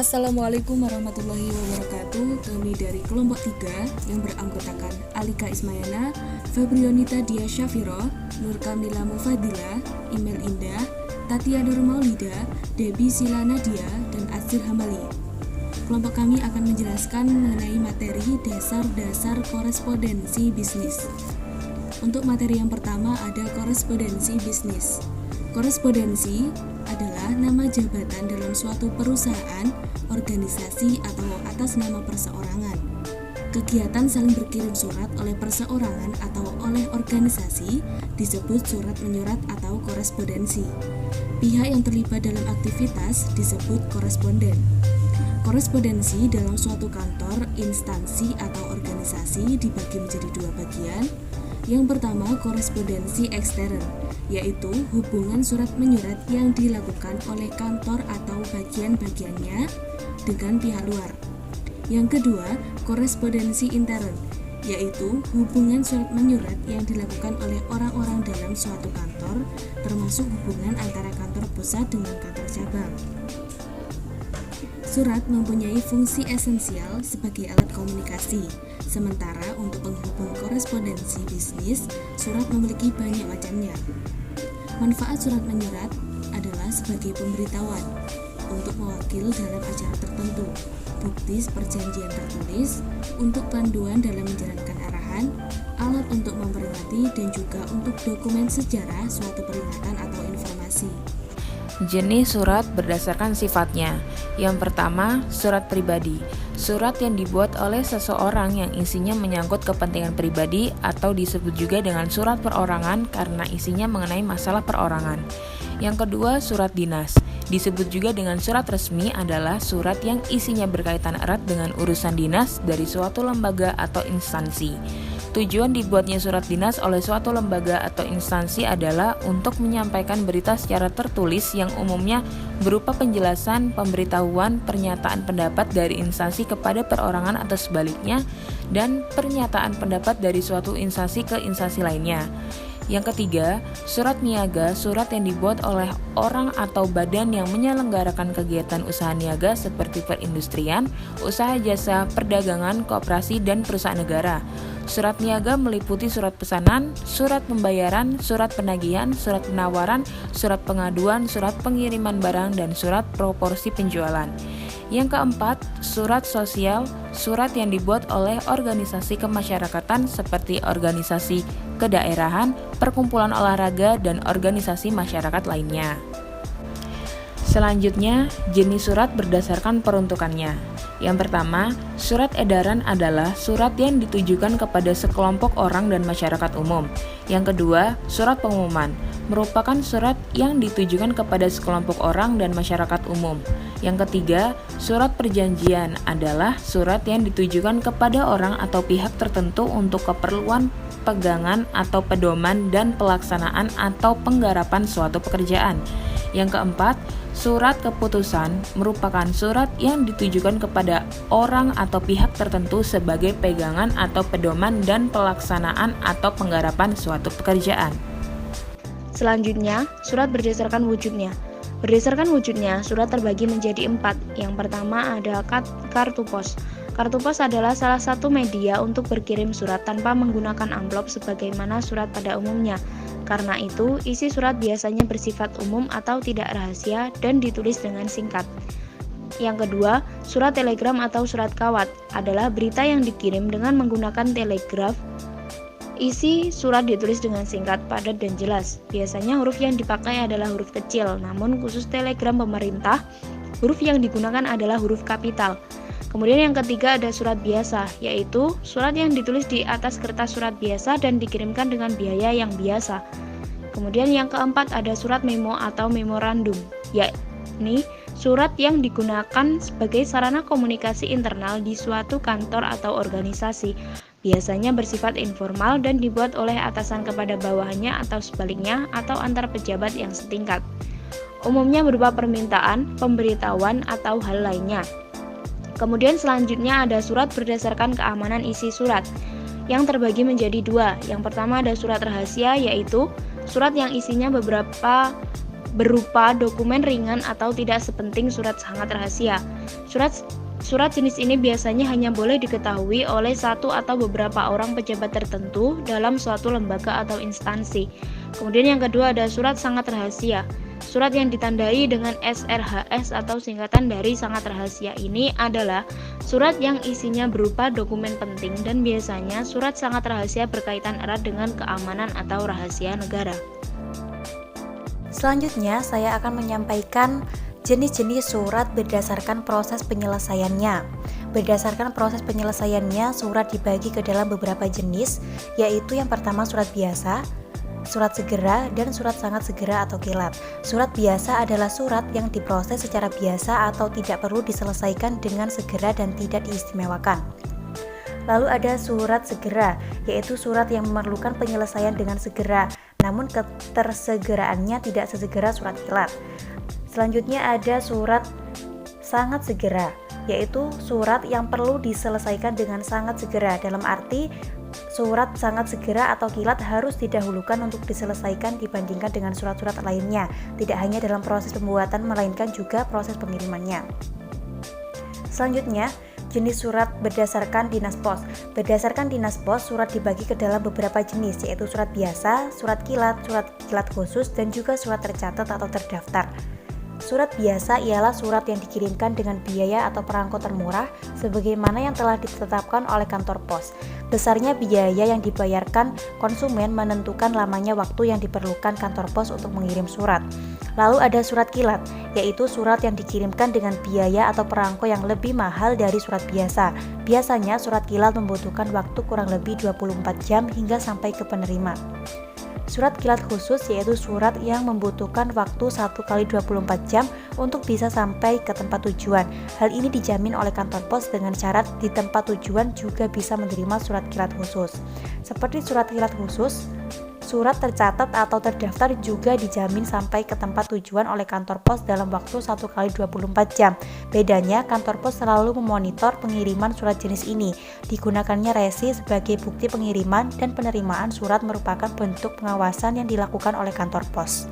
Assalamualaikum warahmatullahi wabarakatuh. Kami dari kelompok 3 yang beranggotakan Alika Ismayana, Febrionita Dia Syafiro, Nur Kamila Mufadila, Imel Indah, Tatia Nur Maulida, Debbie Sila Nadia, dan Azir Hamali. Kelompok kami akan menjelaskan mengenai materi dasar-dasar korespondensi bisnis. Untuk materi yang pertama ada korespondensi bisnis. Korespondensi adalah nama jabatan dalam suatu perusahaan, organisasi, atau atas nama perseorangan. Kegiatan saling berkirim surat oleh perseorangan atau oleh organisasi disebut surat menyurat atau korespondensi. Pihak yang terlibat dalam aktivitas disebut koresponden. Korespondensi dalam suatu kantor, instansi, atau organisasi dibagi menjadi dua bagian. Yang pertama, korespondensi ekstern, yaitu hubungan surat menyurat yang dilakukan oleh kantor atau bagian-bagiannya dengan pihak luar. Yang kedua, korespondensi intern, yaitu hubungan surat menyurat yang dilakukan oleh orang-orang dalam suatu kantor, termasuk hubungan antara kantor pusat dengan kantor cabang. Surat mempunyai fungsi esensial sebagai alat komunikasi. Sementara untuk penghubung korespondensi bisnis, surat memiliki banyak macamnya. Manfaat surat menyurat adalah sebagai pemberitahuan untuk mewakil dalam acara tertentu, bukti perjanjian tertulis, untuk panduan dalam menjalankan arahan, alat untuk memperingati, dan juga untuk dokumen sejarah suatu peringatan atau informasi. Jenis surat berdasarkan sifatnya. Yang pertama, surat pribadi. Surat yang dibuat oleh seseorang yang isinya menyangkut kepentingan pribadi atau disebut juga dengan surat perorangan karena isinya mengenai masalah perorangan. Yang kedua, surat dinas. Disebut juga dengan surat resmi adalah surat yang isinya berkaitan erat dengan urusan dinas dari suatu lembaga atau instansi. Tujuan dibuatnya surat dinas oleh suatu lembaga atau instansi adalah untuk menyampaikan berita secara tertulis yang umumnya berupa penjelasan, pemberitahuan, pernyataan pendapat dari instansi kepada perorangan atau sebaliknya, dan pernyataan pendapat dari suatu instansi ke instansi lainnya. Yang ketiga, surat niaga, surat yang dibuat oleh orang atau badan yang menyelenggarakan kegiatan usaha niaga seperti perindustrian, usaha jasa, perdagangan, koperasi, dan perusahaan negara. Surat niaga meliputi surat pesanan, surat pembayaran, surat penagihan, surat penawaran, surat pengaduan, surat pengiriman barang, dan surat proporsi penjualan. Yang keempat, surat sosial, surat yang dibuat oleh organisasi kemasyarakatan seperti organisasi kedaerahan, perkumpulan olahraga, dan organisasi masyarakat lainnya. Selanjutnya, jenis surat berdasarkan peruntukannya. Yang pertama, surat edaran adalah surat yang ditujukan kepada sekelompok orang dan masyarakat umum. Yang kedua, surat pengumuman merupakan surat yang ditujukan kepada sekelompok orang dan masyarakat umum. Yang ketiga, surat perjanjian adalah surat yang ditujukan kepada orang atau pihak tertentu untuk keperluan pegangan atau pedoman dan pelaksanaan atau penggarapan suatu pekerjaan. Yang keempat, surat keputusan merupakan surat yang ditujukan kepada orang atau pihak tertentu sebagai pegangan atau pedoman dan pelaksanaan atau penggarapan suatu pekerjaan. Selanjutnya, surat berdasarkan wujudnya. Berdasarkan wujudnya, surat terbagi menjadi 4. Yang pertama ada kartu pos. Kartu pos adalah salah satu media untuk berkirim surat tanpa menggunakan amplop sebagaimana surat pada umumnya. Karena itu, isi surat biasanya bersifat umum atau tidak rahasia dan ditulis dengan singkat. Yang kedua, surat telegram atau surat kawat adalah berita yang dikirim dengan menggunakan telegraf. Isi surat ditulis dengan singkat, padat, dan jelas. Biasanya huruf yang dipakai adalah huruf kecil, namun khusus telegram pemerintah, huruf yang digunakan adalah huruf kapital. Kemudian yang ketiga ada surat biasa, yaitu surat yang ditulis di atas kertas surat biasa dan dikirimkan dengan biaya yang biasa. Kemudian yang keempat ada surat memo atau memorandum, yakni surat yang digunakan sebagai sarana komunikasi internal di suatu kantor atau organisasi. Biasanya bersifat informal dan dibuat oleh atasan kepada bawahannya atau sebaliknya atau antar pejabat yang setingkat. Umumnya berupa permintaan, pemberitahuan, atau hal lainnya. Kemudian selanjutnya ada surat berdasarkan keamanan isi surat yang terbagi menjadi 2. Yang pertama ada surat rahasia, yaitu surat yang isinya beberapa berupa dokumen ringan atau tidak sepenting surat sangat rahasia. Surat jenis ini biasanya hanya boleh diketahui oleh satu atau beberapa orang pejabat tertentu dalam suatu lembaga atau instansi. Kemudian yang kedua ada surat sangat rahasia. Surat yang ditandai dengan SRHS atau singkatan dari sangat rahasia ini adalah surat yang isinya berupa dokumen penting dan biasanya surat sangat rahasia berkaitan erat dengan keamanan atau rahasia negara. Selanjutnya, saya akan menyampaikan jenis-jenis surat berdasarkan proses penyelesaiannya. Berdasarkan proses penyelesaiannya, surat dibagi ke dalam beberapa jenis, yaitu yang pertama surat biasa, surat segera, dan surat sangat segera atau kilat. Surat biasa adalah surat yang diproses secara biasa atau tidak perlu diselesaikan dengan segera dan tidak diistimewakan. Lalu ada surat segera, yaitu surat yang memerlukan penyelesaian dengan segera, namun ketersegeraannya tidak sesegera surat kilat. Selanjutnya ada surat sangat segera, yaitu surat yang perlu diselesaikan dengan sangat segera. Dalam arti, surat sangat segera atau kilat harus didahulukan untuk diselesaikan dibandingkan dengan surat-surat lainnya, tidak hanya dalam proses pembuatan melainkan juga proses pengirimannya. Selanjutnya, jenis surat berdasarkan dinas pos. Berdasarkan dinas pos, surat dibagi ke dalam beberapa jenis, yaitu surat biasa, surat kilat khusus, dan juga surat tercatat atau terdaftar. Surat biasa ialah surat yang dikirimkan dengan biaya atau perangko termurah sebagaimana yang telah ditetapkan oleh kantor pos. Besarnya biaya yang dibayarkan konsumen menentukan lamanya waktu yang diperlukan kantor pos untuk mengirim surat. Lalu ada surat kilat, yaitu surat yang dikirimkan dengan biaya atau perangko yang lebih mahal dari surat biasa. Biasanya surat kilat membutuhkan waktu kurang lebih 24 jam hingga sampai ke penerima. Surat kilat khusus yaitu surat yang membutuhkan waktu 1 kali 24 jam untuk bisa sampai ke tempat tujuan. Hal ini dijamin oleh kantor pos dengan syarat di tempat tujuan juga bisa menerima surat kilat khusus. Seperti surat kilat khusus, surat tercatat atau terdaftar juga dijamin sampai ke tempat tujuan oleh kantor pos dalam waktu 1 kali 24 jam. Bedanya, kantor pos selalu memonitor pengiriman surat jenis ini. Digunakannya resi sebagai bukti pengiriman dan penerimaan surat merupakan bentuk pengawasan yang dilakukan oleh kantor pos.